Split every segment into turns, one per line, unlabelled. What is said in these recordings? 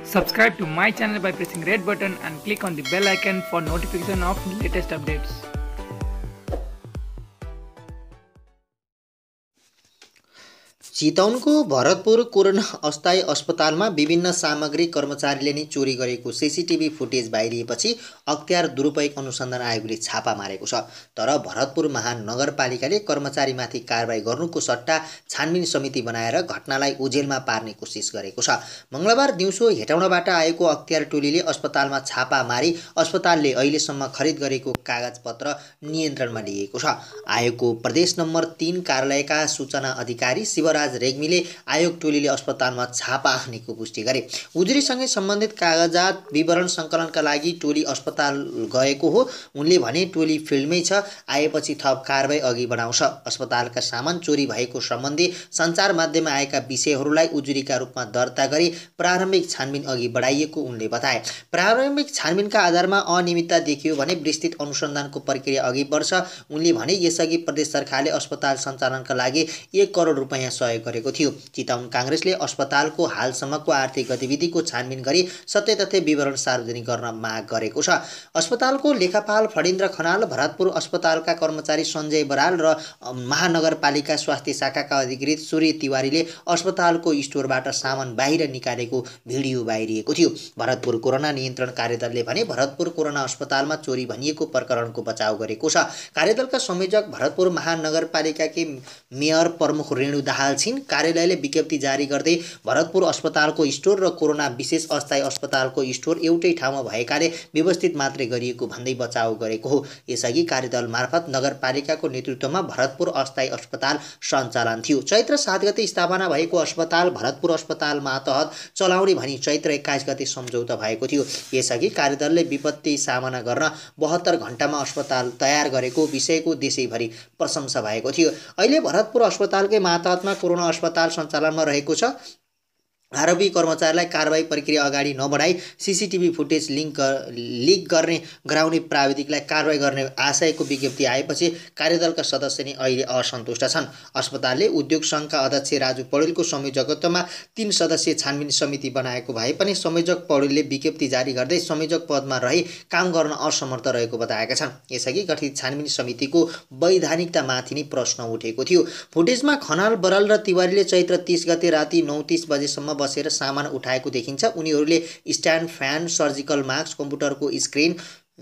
Subscribe to my channel by pressing red button and click on the bell icon for notification of latest updates.
चितवनको Bharatpur corona अस्थायी अस्पतालमा विभिन्न सामग्री कर्मचारीले नै चोरी गरेको सीसीटीभी फुटेज बाहिरिएपछि अख्तियार दुरुपयोग अनुसन्धान आयोगले छापा मारेको छ। तर भरतपुर महानगरपालिकाले कर्मचारीमाथि कारबाही गर्नुको सट्टा छानबिन समिति बनाएर घटनालाई ओझेलमा पार्ने कोसिस गरेको छ। मंगलबार दिउँसो हेटौँडाबाट आएको अख्तियार टोलीले अस्पतालमा छापा मारी अस्पतालले अहिलेसम्म खरिद गरेको कागजपत्र नियन्त्रणमा लिएको छ। आयोगको प्रदेश नम्बर 3 कार्यालयका सूचना अधिकारी शिवराज रेग्मीले आयोग टोलीले अस्पतालमा छापा हानेको पुष्टि गरे। उजुरीसँगै सम्बन्धित कागजात विवरण सङ्कलनका लागि टोली अस्पताल गएको हो। उनले भने टोली फिल्डमै छ, आएपछि थप कारबाही अघि बढाउँछ। अस्पतालका सामान चोरी भएको सम्बन्धी सञ्चार माध्यममा आएका विषयहरूलाई उजुरीका रूपमा दर्ता गरी प्रारम्भिक छानबिन अघि बढाइएको उनले बताए। प्रारम्भिक छानबिनका आधारमा अनियमितता देखियो भने विस्तृत अनुसन्धानको प्रक्रिया अघि बढ्छ। उनले भने यसअघि प्रदेश सरकारले अस्पताल सञ्चालनका लागि 1 करोड रुपैयाँ सहयोग गरेको थियो। चितवन काङ्ग्रेसले अस्पतालको हालसम्मको आर्थिक गतिविधिको छानबिन गरी सत्य तथ्य विवरण सार्वजनिक गर्न माग गरेको छ। अस्पतालको लेखापाल फणिन्द्र खनाल, भरतपुर अस्पतालका कर्मचारी सञ्जय बराल र महानगरपालिका स्वास्थ्य शाखाका अधिकृत सूर्य तिवारीले अस्पतालको स्टोरबाट सामान बाहिर निकालेको भिडियो बाहिरिएको थियो। भरतपुर कोरोना नियन्त्रण कार्यदलले भने भरतपुर कोरोना अस्पतालमा चोरी भनिएको प्रकरणको बचाउ गरेको छ। कार्यदलका संयोजक भरतपुर महानगरपालिकाकी मेयर प्रमुख रेणु दाहाल छिन्। कार्यालयले विज्ञप्ति जारी गर्दै भरतपुर अस्पतालको स्टोर र कोरोना विशेष अस्थायी अस्पतालको स्टोर एउटै ठाउँमा भएकाले व्यवस्थित मात्रै गरिएको भन्दै बचाउ गरेको हो। यसअघि कार्यदल मार्फत नगरपालिकाको नेतृत्वमा भरतपुर अस्थायी अस्पताल सञ्चालन थियो। चैत्र 7 गते स्थापना भएको अस्पताल भरतपुर अस्पताल मातहत चलाउने भनी चैत्र 21 गते सम्झौता भएको थियो। यसअघि कार्यदलले विपत्ति सामना गर्न 72 घण्टामा अस्पताल तयार गरेको विषयको देशैभरि प्रशंसा भएको थियो। अहिले भरतपुर अस्पतालकै मातहतमा कोरोना अस्पताल सञ्चालनमा रहेको छ। आरोपी कर्मचारीलाई कारबाही प्रक्रिया अगाडि नबढाई सीसीटीभी फुटेज लिक गर्ने गराउने प्राविधिकलाई कारबाही गर्ने आशयको विज्ञप्ति आएपछि कार्यदलका सदस्य नै अहिले असन्तुष्ट छन्। अस्पतालले उद्योग सङ्घका अध्यक्ष राजु पौडेलको संयोजकत्वमा 3 सदस्यीय छानबिन समिति बनाएको भए पनि संयोजक पौडेलले विज्ञप्ति जारी गर्दै संयोजक पदमा रही काम गर्न असमर्थ रहेको बताएका छन्। यसअघि गठित छानबिन समितिको वैधानिकतामाथि नै प्रश्न उठेको थियो। फुटेजमा खनाल, बराल र तिवारीले चैत्र 30 गते राति 9:30 बजेसम्म बसेर सामान उठाएको देखिन्छ। उनीहरूले स्ट्यान्ड, फ्यान, सर्जिकल मास्क, कम्प्युटरको स्क्रिन,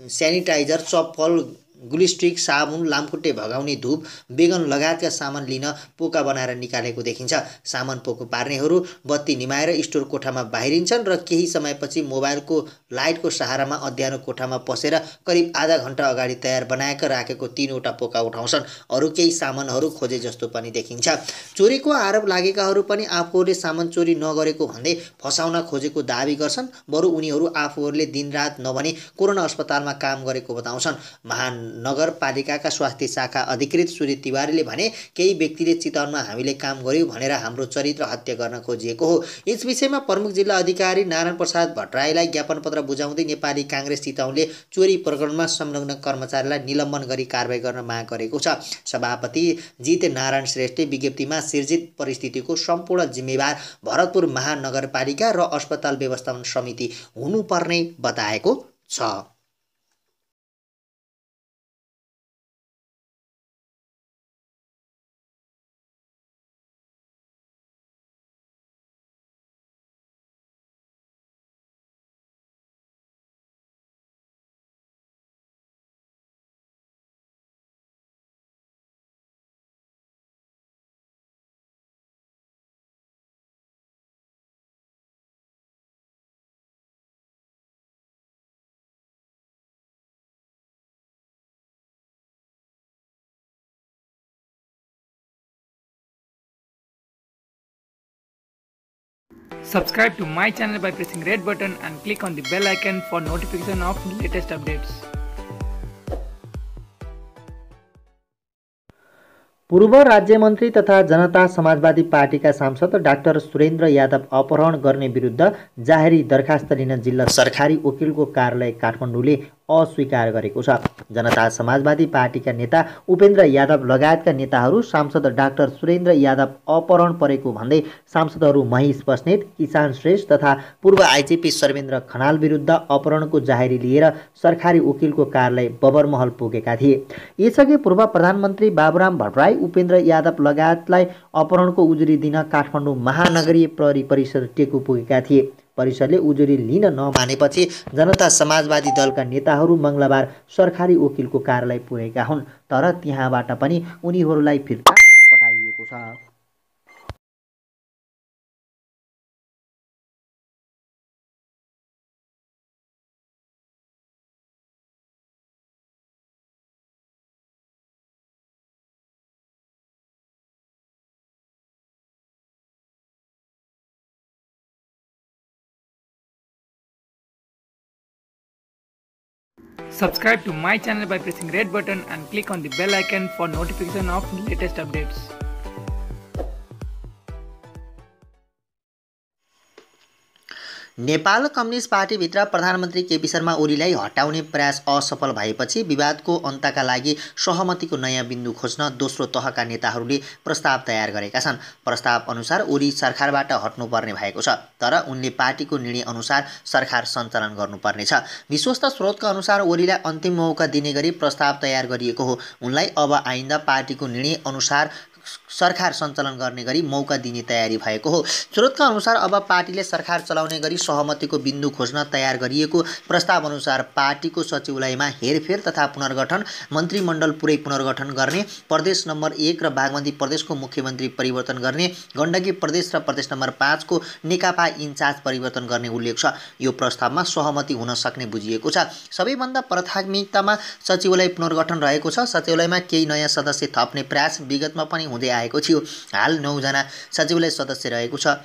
स्यानिटाइजर, चप्पल, ग्लुस्टिक, साबुन, लामखुट्टे भगाउने धूप, बेगन लगायतका सामान लिन पोका बनाएर निकालेको देखिन्छ। सामान पोको पार्नेहरू बत्ती निमाएर स्टोर कोठामा बाहिरिन्छन् र केही समयपछि मोबाइलको लाइटको सहारामा अँध्यारो कोठामा पसेर करिब आधा घण्टा अगाडि तयार बनाएका राखेको 3वटा पोका उठाउँछन्। अरू केही सामानहरू खोजे जस्तो पनि देखिन्छ। चोरीको आरोप लागेकाहरू पनि आफूहरूले सामान चोरी नगरेको भन्दै फसाउन खोजेको दाबी गर्छन्। बरु उनीहरू आफूहरूले दिनरात नभनी कोरोना अस्पतालमा काम गरेको बताउँछन्। नगरपालिकाका स्वास्थ्य शाखा अधिकृत सूर्य तिवारीले भने केही व्यक्तिले चितवनमा हामीले काम गर्यौं भनेर हाम्रो चरित्र हत्या गर्न खोजिएको हो। यस विषयमा प्रमुख जिल्ला अधिकारी नारायण प्रसाद भट्टराईलाई ज्ञापन पत्र बुझाउँदै नेपाली काङ्ग्रेस चितवनले चोरी प्रकरणमा संलग्न कर्मचारीलाई निलम्बन गरी कारबाही गर्न माग गरेको छ। सभापति जित नारायण श्रेष्ठले विज्ञप्तिमा सिर्जित परिस्थितिको सम्पूर्ण जिम्मेवार भरतपुर महानगरपालिका र अस्पताल व्यवस्थापन समिति हुनुपर्ने बताएको छ।
Subscribe to my channel by pressing red button and click on the bell icon for notification of latest updates.
पूर्व राज्यमन्त्री तथा जनता समाजवादी पार्टीका सांसद डाक्टर सुरेन्द्र यादव अपहरण गर्ने विरुद्ध जाहेरी दरखास्त लिन जिल्ला सरकारी वकिलको कार्यालय काठमाडौँले अस्वीकार गरेको छ। जनता समाजवादी पार्टीका नेता उपेन्द्र यादव लगायतका नेताहरू सांसद डाक्टर सुरेन्द्र यादव अपहरण परेको भन्दै सांसदहरू महेश बस्नेत, किसान श्रेष्ठ तथा पूर्व आइजिपी सर्वेन्द्र खनाल विरुद्ध अपहरणको जाहेरी लिएर सरकारी वकिलको कार्यालय बबरमहल पुगेका थिए। यसअघि पूर्व प्रधानमन्त्री बाबुराम भट्टराई उपेन्द्र यादव लगायतलाई अपहरणको उजुरी दिन काठमाडौँ महानगरीय प्रहरी परिषद टेकु पुगेका थिए। परिषदले उजुरी लिन नमानेपछि जनता समाजवादी दलका नेताहरू मङ्गलबार सरकारी वकिलको कार्यालय पुगेका हुन्, तर त्यहाँबाट पनि उनीहरूलाई फिर्ता पठाइएको छ।
Subscribe to my channel by pressing red button and click on the bell icon for notification of latest updates.
Nepal communist पार्टीभित्र प्रधानमन्त्री केपी शर्मा ओलीलाई हटाउने प्रयास असफल भएपछि विवादको अन्तका लागि सहमतिको नयाँ बिन्दु खोज्न दोस्रो तहका नेताहरूले प्रस्ताव तयार गरेका छन्। प्रस्ताव अनुसार ओली सरकारबाट हट्नुपर्ने भएको छ, तर उनले पार्टीको निर्णय अनुसार सरकार सञ्चालन गर्नुपर्नेछ। विश्वस्त स्रोतका अनुसार ओलीलाई अन्तिम मौका दिने गरी प्रस्ताव तयार गरिएको हो। उनलाई अब आइन्दा पार्टीको निर्णय अनुसार सरकार सञ्चालन गर्ने गरी मौका दिने तयारी भएको हो। स्रोतका अनुसार अब पार्टीले सरकार चलाउने गरी सहमतिको बिन्दु खोज्न तयार गरिएको प्रस्ताव अनुसार पार्टीको सचिवालयमा हेरफेर तथा पुनर्गठन, मन्त्रीमण्डल पुरै पुनर्गठन गर्ने, प्रदेश नम्बर 1 र बागमती प्रदेशको मुख्यमन्त्री परिवर्तन गर्ने, गण्डकी प्रदेश र प्रदेश नम्बर 5 को नेकपा इन्चार्ज परिवर्तन गर्ने उल्लेख छ। यो प्रस्तावमा सहमति हुन सक्ने बुझिएको छ। सबैभन्दा प्राथमिकतामा सचिवालय पुनर्गठन रहेको छ। सचिवालयमा केही नयाँ सदस्य थप्ने प्रयास विगतमा पनि हुँदै आएको थियो। हाल 9 जना सचिवालय सदस्य रहेको छ।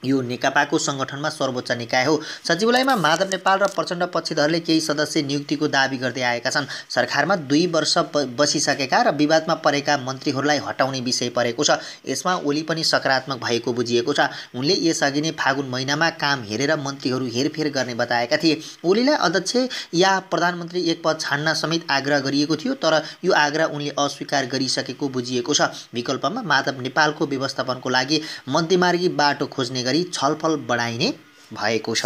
यो नेकपाको सङ्गठनमा सर्वोच्च निकाय हो। सचिवालयमा माधव नेपाल र प्रचण्ड पक्षधरले केही सदस्य नियुक्तिको दाबी गर्दै आएका छन्। सरकारमा 2 वर्ष बसिसकेका र विवादमा परेका मन्त्रीहरूलाई हटाउने विषय परेको छ। यसमा ओली पनि सकारात्मक भएको बुझिएको छ। उनले यसअघि नै फागुन महिनामा काम हेरेर मन्त्रीहरू हेरफेर गर्ने बताएका थिए। ओलीलाई अध्यक्ष या प्रधानमन्त्री एक पद छान्न समेत आग्रह गरिएको थियो, तर यो आग्रह उनले अस्वीकार गरिसकेको बुझिएको छ। विकल्पमा माधव नेपालको व्यवस्थापनको लागि मध्यमार्गी बाटो खोज्ने गरी छलफल बढाइने भएको छ।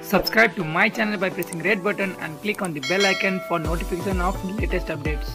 Subscribe to my channel by pressing red button and click on the bell icon for notification of latest updates.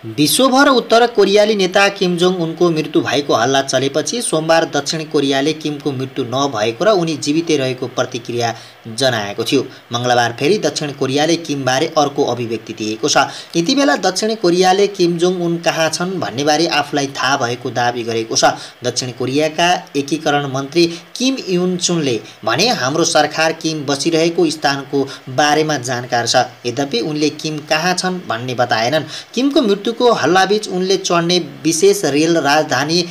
विश्वभर उत्तर कोरियाली नेता किम जोङ उनको मृत्यु भएको हल्ला चलेपछि सोमबार दक्षिण कोरियाले किमको मृत्यु नभएको र उनी जीवितै रहेको प्रतिक्रिया जनाएको थियो। मङ्गलबार फेरि दक्षिण कोरियाले किमबारे अर्को अभिव्यक्ति दिएको छ। यतिबेला दक्षिण कोरियाले किम जोङ उन कहाँ छन् भन्नेबारे आफूलाई थाहा भएको दाबी गरेको छ। दक्षिण कोरियाका एकीकरण मन्त्री किम युन चुनले भने हाम्रो सरकार किम बसिरहेको स्थानको बारेमा जानकार छ, यद्यपि उनले किम कहाँ छन् भन्ने बताएनन्। किमको मृत्युको हल्लाबीच उनले चढ्ने विशेष रेल राजधानी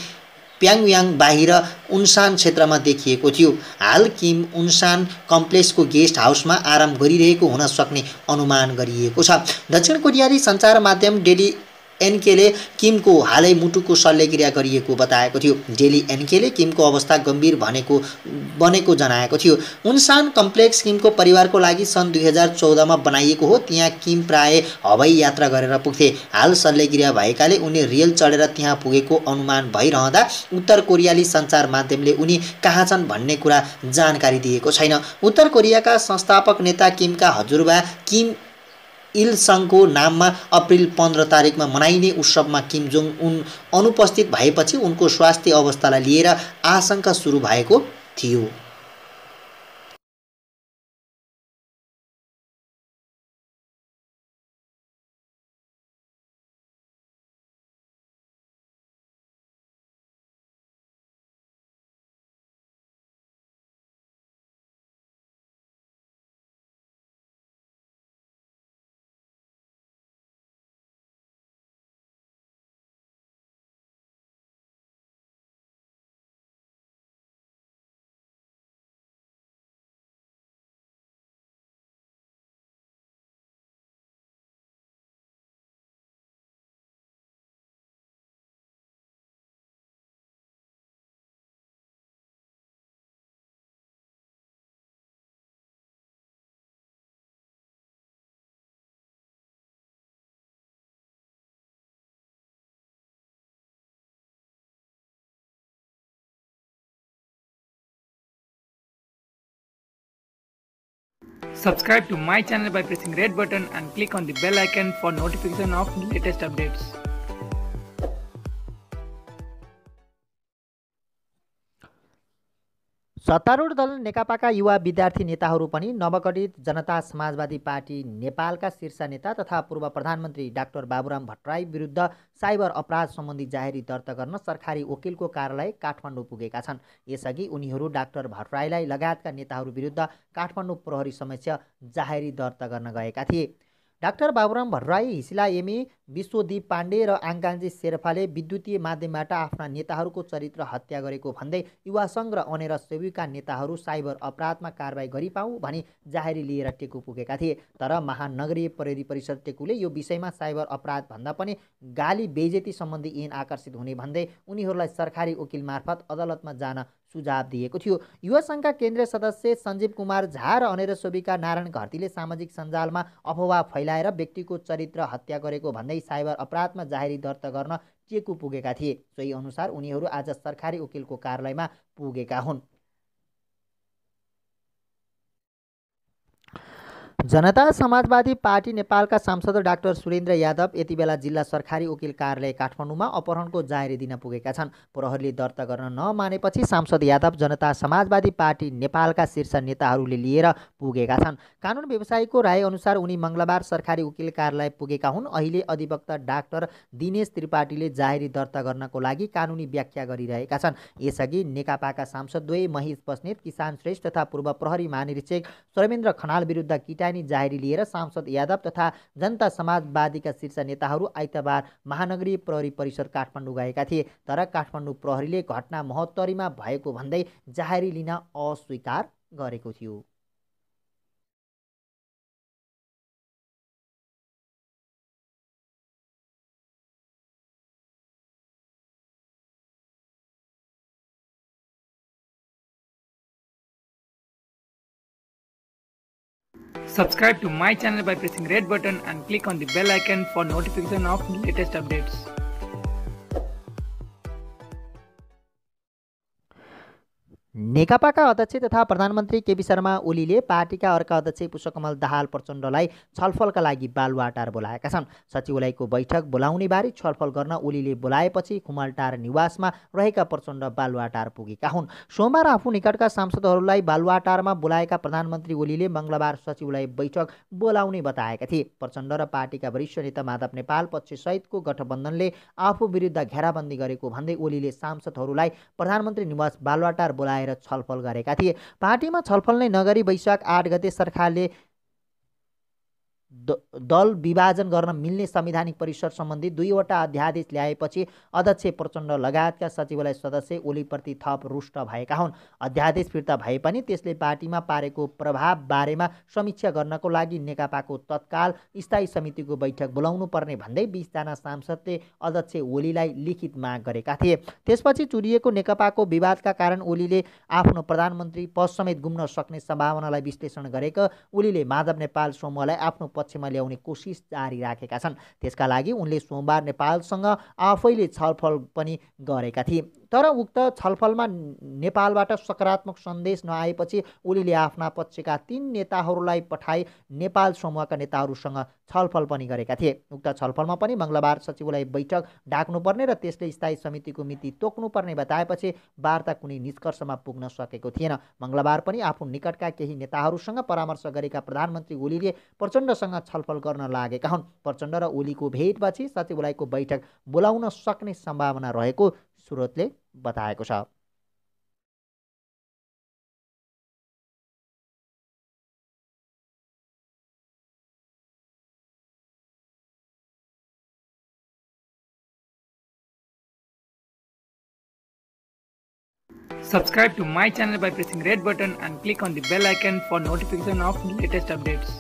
प्याङयाङ बाहिर उन्सान क्षेत्रमा देखिएको थियो। हाल किम उन्सान कम्प्लेक्सको गेस्ट हाउसमा आराम गरिरहेको हुन सक्ने अनुमान गरिएको छ। दक्षिण कोरियाली सञ्चार माध्यम डेली एनकेले किमको हालै मुटुको शल्यक्रिया गरिएको बताएको थियो। डेली एनकेले किमको अवस्था गम्भीर बनेको जनाएको थियो। उन्सान कम्प्लेक्स किमको परिवारको लागि सन् 2014 मा बनाइएको हो। त्यहाँ किम प्राय हवाई यात्रा गरेर पुग्थे। हाल शल्यक्रिया भएकाले उनी रेल चढेर त्यहाँ पुगेको अनुमान भइरहँदा उत्तर कोरियाली सञ्चार माध्यमले उनी कहाँ छन् भन्ने कुरा जानकारी दिएको छैन। उत्तर कोरियाका संस्थापक नेता किमका हजुरबा किम इलसङको नाममा अप्रिल 15 तारिकमा मनाइने उत्सवमा किम जोङ उन अनुपस्थित भएपछि उनको स्वास्थ्य अवस्थालाई लिएर आशंका सुरु भएको थियो।
Subscribe to my channel by pressing red button and click on the bell icon for notification of latest updates.
सत्तारूढ दल नेकपाका युवा विद्यार्थी नेताहरू पनि नवगठित जनता समाजवादी पार्टी नेपालका शीर्ष नेता तथा पूर्व प्रधानमन्त्री डाक्टर बाबुराम भट्टराई विरुद्ध साइबर अपराध सम्बन्धी जाहेरी दर्ता गर्न सरकारी वकिलको कार्यालय काठमाडौँ पुगेका छन्। यसअघि उनीहरू डाक्टर भट्टराईलाई लगायतका नेताहरू विरुद्ध काठमाडौँ प्रहरी समक्ष जाहेरी दर्ता गर्न गएका थिए। डाक्टर बाबुराम भट्टराई, हिसिला एमी, विश्वदीप पाण्डे र आङकान्जी शेर्पाले विद्युतीय माध्यमबाट आफ्ना नेताहरूको चरित्र हत्या गरेको भन्दै युवा सङ्घ र अनेर सेविका नेताहरू साइबर अपराधमा कारबाही गरिपाऊ भनी जाहेरी लिएर टेकु पुगेका थिए। तर महानगरीय प्रहरी परिषद टेकुले यो विषयमा साइबर अपराध भन्दा पनि गाली बेइज्जती सम्बन्धी ऐन आकर्षित हुने भन्दै उनीहरूलाई सरकारी वकिल मार्फत अदालतमा जान सुझाव दिएको थियो। युवा सङ्घका केन्द्रीय सदस्य सञ्जीव कुमार झा र अनेर सोभिका नारायण घरतीले सामाजिक सञ्जालमा अफवाह फैलाएर व्यक्तिको चरित्र हत्या गरेको भन्दै साइबर अपराधमा जाहेरी दर्ता गर्न टेकु पुगेका थिए। सोही अनुसार उनीहरू आज सरकारी वकिलको कार्यालयमा पुगेका हुन्। जनता समाजवादी पार्टी नेपालका सांसद डाक्टर सुरेन्द्र यादव यति बेला जिल्ला सरकारी वकिल कार्यालय काठमाडौँमा अपहरणको जाहेरी दिन पुगेका छन्। प्रहरीले दर्ता गर्न नमानेपछि सांसद यादव जनता समाजवादी पार्टी नेपालका शीर्ष नेताहरूले लिएर पुगेका छन्। कानुन व्यवसायीको राय अनुसार उनी मङ्गलबार सरकारी वकिल कार्यालय पुगेका हुन्। अहिले अधिवक्ता डाक्टर दिनेश त्रिपाठीले जाहेरी दर्ता गर्नको लागि कानुनी व्याख्या गरिरहेका छन्। यसअघि नेकपाका सांसदद्वय महेश बस्नेत, किसान श्रेष्ठ तथा पूर्व प्रहरी महानिरीक्षक शर्मेन्द्र खनाल विरुद्ध किटानी जाहेरी लिएर सांसद यादव तथा जनता समाजवादीका शीर्ष नेताहरू आइतबार महानगरीय प्रहरी परिसर काठमाडौँ गएका थिए। तर काठमाडौँ प्रहरीले घटना महोत्तरीमा भएको भन्दै जाहेरी लिन अस्वीकार गरेको थियो।
Subscribe to my channel by pressing red button and click on the bell icon for notification of latest updates.
नेकपाका अध्यक्ष तथा प्रधानमन्त्री केपी शर्मा ओलीले पार्टीका अर्का अध्यक्ष पुष्पकमल दाहाल प्रचण्डलाई छलफलका लागि बालुवाटार बोलाएका छन्। सचिवालयको बैठक बोलाउने बारे छलफल गर्न ओलीले बोलाएपछि खुमलटार निवासमा रहेका प्रचण्ड बालुवाटार पुगेका हुन्। सोमबार आफू निकटका सांसदहरूलाई बालुवाटारमा बोलाएका प्रधानमन्त्री ओलीले मङ्गलबार सचिवालय बैठक बोलाउने बताएका थिए। प्रचण्ड र पार्टीका वरिष्ठ नेता माधव नेपाल पक्षसहितको गठबन्धनले आफू विरुद्ध घेराबन्दी गरेको भन्दै ओलीले सांसदहरूलाई प्रधानमन्त्री निवास बालुवाटार बोलाएर छलफल गरेका थिए। पार्टीमा छलफल नै नगरी वैशाख 8 गते सरकारले दल विभाजन गर्न मिल्ने संवैधानिक परिषद सम्बन्धी 2वटा अध्यादेश ल्याएपछि अध्यक्ष प्रचण्ड लगायतका सचिवालय सदस्य ओलीप्रति थप रुष्ट भएका हुन्। अध्यादेश फिर्ता भए पनि त्यसले पार्टीमा पारेको प्रभाव बारेमा समीक्षा गर्नको लागि नेकपाको तत्काल स्थायी समितिको बैठक बोलाउनु पर्ने भन्दै 20 जना सांसदले अध्यक्ष ओलीलाई लिखित माग गरेका थिए। त्यसपछि चुरिएको नेकपाको विवादका कारण ओलीले आफ्नो प्रधानमन्त्री पद समेत गुम्न सक्ने सम्भावनालाई विश्लेषण गरेको ओलीले माधव नेपाल समूहलाई आफ्नो पक्षमा ल्याउने कोसिस जारी राखेका छन्। त्यसका लागि उनले सोमबार नेपालसँग आफैले छलफल पनि गरेका थिए।
तर उक्त छलफलमा नेपालबाट सकारात्मक सन्देश नआएपछि ओलीले आफ्ना पक्षका 3 नेताहरूलाई पठाई नेपाल समूहका नेताहरूसँग छलफल पनि गरेका थिए। उक्त छलफलमा पनि मङ्गलबार सचिवालय बैठक डाक्नुपर्ने र त्यसले स्थायी समितिको मिति तोक्नुपर्ने बताएपछि वार्ता कुनै निष्कर्षमा पुग्न सकेको थिएन। मङ्गलबार पनि आफू निकटका केही नेताहरूसँग परामर्श गरेका प्रधानमन्त्री ओलीले प्रचण्डसँग छलफल गर्न लागेका हुन्। प्रचण्ड र ओलीको भेटपछि सचिवालयको बैठक बोलाउन सक्ने सम्भावना रहेको स्रोतले बताएको छ।
Subscribe to my channel by pressing red button and click on the bell icon for notification of latest updates.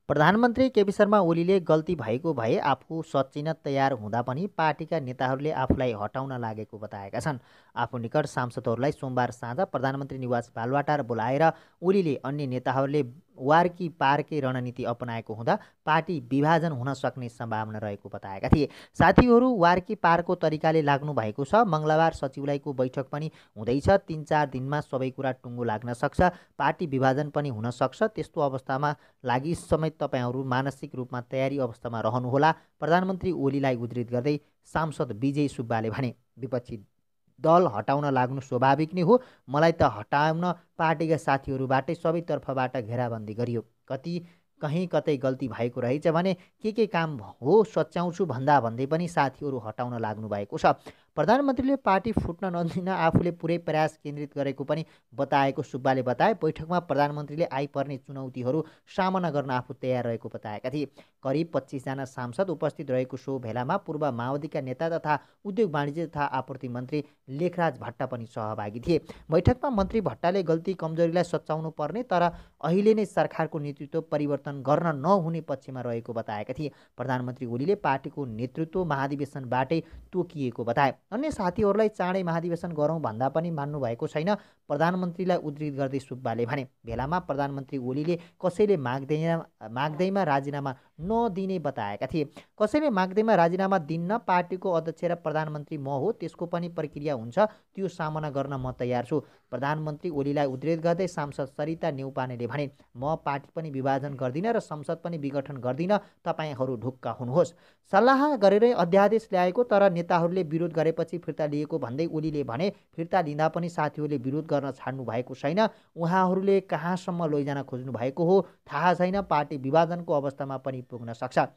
प्रधानमन्त्री केपी शर्मा ओलीले गल्ती भएको भए आफू सच्चिन तयार हुँदा पनि पार्टीका नेताहरूले आफूलाई हटाउन लागेको बताएका छन्। आफू निकट सांसदहरूलाई सोमबार साँझ प्रधानमन्त्री निवास बालुवाटार बोलाएर ओलीले अन्य नेताहरूले वार्की पार्के रणनीति अपनाएको हुँदा पार्टी विभाजन हुन सक्ने सम्भावना रहेको बताएका थिए। साथीहरू वार्की पारको तरिकाले लाग्नु भएको छ। मङ्गलबार सचिवालयको बैठक पनि हुँदैछ। 3-4 दिनमा सबै कुरा टुङ्गो लाग्न सक्छ। पार्टी विभाजन पनि हुन सक्छ। त्यस्तो अवस्थामा लागि समेत तपाईहरू मानसिक रूपमा तयारी अवस्थामा रहनुहोला, प्रधानमन्त्री ओलीलाई उद्धृत गर्दै सांसद विजय सुब्बाले भने। विपक्षी दल हटाउन लाग्नु स्वाभाविक नै हो। मलाई त हटाउन पार्टीका साथीहरूबाटै सबै तर्फबाट घेराबन्दी गरियो। कहीँ कतै गल्ती भएको रहेछ भने के काम हो सच्याउँछु भन्दै पनि साथीहरू हटाउन लाग्नु भएको छ। प्रधानमन्त्रीले पार्टी फुट्न नदिन आफूले पुरै प्रयास केन्द्रित गरेको पनि बताएको सुब्बाले बताए। बैठकमा प्रधानमन्त्रीले आइपर्ने चुनौतीहरू सामना गर्न आफू तयार रहेको बताएका थिए। करिब 25 जना सांसद उपस्थित रहेको सो भेलामा पूर्व माओवादीका नेता तथा उद्योग वाणिज्य तथा आपूर्ति मन्त्री लेखराज भट्ट पनि सहभागी थिए। बैठकमा मन्त्री भट्टले गल्ती कमजोरीलाई सच्याउनु पर्ने तर अहिले नै सरकारको नेतृत्व परिवर्तन गर्न नहुने पक्षमा रहेको बताएका थिए। प्रधानमन्त्री ओलीले पार्टीको नेतृत्व महाधिवेशनबाटै तोकिएको बताए। अन्य साथीहरूलाई चाँडै महाधिवेशन गरौँ भन्दा पनि मान्नु भएको छैन, प्रधानमन्त्रीलाई उद्धृत गर्दै सुब्बाले भने। भेलामा प्रधानमन्त्री ओलीले कसैले माग्दैमा राजीनामा नदिने बताएका थिए। कसैले माग्दैमा राजीनामा दिन्न, पार्टीको अध्यक्ष र प्रधानमन्त्री म हो, त्यसको पनि प्रक्रिया हुन्छ, त्यो सामना गर्न म तयार छु, प्रधानमन्त्री ओलीलाई उद्धृत गर्दै सांसद सरिता नेउपानेले भने। म पार्टी पनि विभाजन गर्दिनँ र संसद पनि विघटन गर्दिनँ, तपाईँहरू ढुक्क हुनुहोस्। सल्लाह गरेरै अध्यादेश ल्याएको तर नेताहरूले विरोध गरेपछि फिर्ता लिएको भन्दै ओलीले भने। फिर्ता लिँदा पनि साथीहरूले विरोध गर्न छाड्नु भएको छैन। उहाँहरूले कहाँसम्म लैजान खोज्नु भएको हो थाहा छैन। पार्टी विभाजनको अवस्थामा पनि पुग्न सक्छ।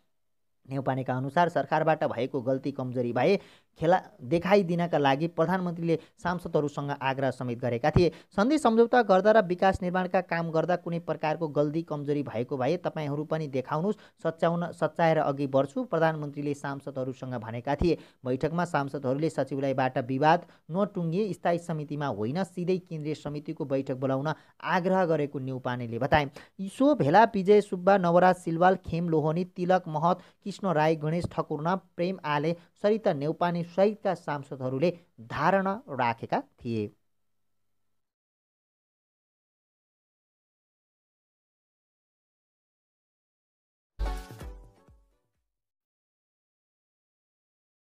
नेउपानेका अनुसार सरकारबाट भएको गल्ती कमजोरी भए देखाइदिनका लागि प्रधानमन्त्रीले सांसदहरूसँग आग्रह समेत गरेका थिए। सन्धि सम्झौता गर्दा र विकास निर्माणका काम गर्दा कुनै प्रकारको गल्ती कमजोरी भएको भए तपाईँहरू पनि देखाउनुहोस्, सच्याएर अघि बढ्छु, प्रधानमन्त्रीले सांसदहरूसँग भनेका थिए। बैठकमा सांसदहरूले सचिवालयबाट विवाद नटुङ्गिए स्थायी समितिमा होइन सिधै केन्द्रीय समितिको बैठक बोलाउन आग्रह गरेको नेउपानेले बताए। सो भेला विजय सुब्बा, नवराज सिलवाल, खेम लोहनी, तिलक महत, कृष्ण राई, गणेश ठकुर्ना, प्रेम आले, सरिता नेउपाने सहितका सांसदहरूले धारणा राखेका थिए।